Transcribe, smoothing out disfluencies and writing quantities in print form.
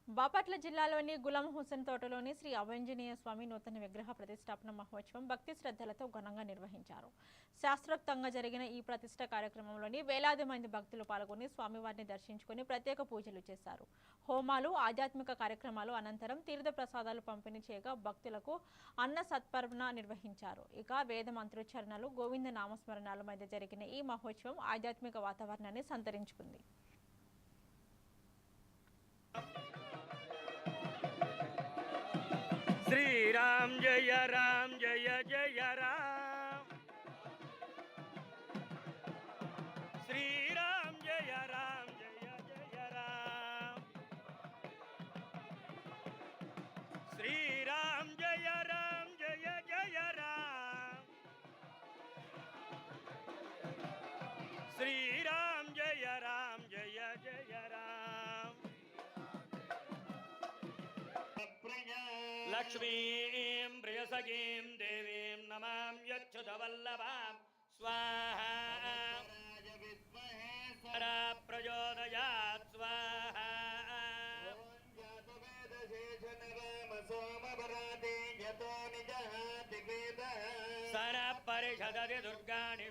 బాపట్ల జిల్లాలోని గులాం హుసేన్ తోటలోని శ్రీ అభయాంజనేయ స్వామి నూతన విగ్రహ ప్రతిష్టాపన మహోత్సవం భక్తి శ్రద్ధలతో ఘనంగా నిర్వహించారు. శాస్త్రోక్తంగా జరిగిన ఈ ప్రతిష్ట కార్యక్రమంలోని వేలాది మంది భక్తులు పాల్గొని స్వామివారిని దర్శించుకుని ప్రత్యేక పూజలు చేశారు. హోమాలు, ఆధ్యాత్మిక కార్యక్రమాలు అనంతరం తీర్థ ప్రసాదాలు పంపిణీ చేయగా భక్తులకు అన్న సత్పర్వణ నిర్వహించారు. ఇక వేద మంత్రోచ్చరణలు, గోవింద నామస్మరణాల మధ్య జరిగిన ఈ మహోత్సవం ఆధ్యాత్మిక వాతావరణాన్ని సంతరించుకుంది. श्री राम जय जय राम, श्री राम जय जय राम, श्री राम जय जय राम, श्री राम जय जय राम। लक्ष्मीं प्रियसखीं देवीं नमाम्यच्युतवल्लभां स्वाहा, प्रचोदयात् स्वाहा। सरपरिषदति दुर्गाणि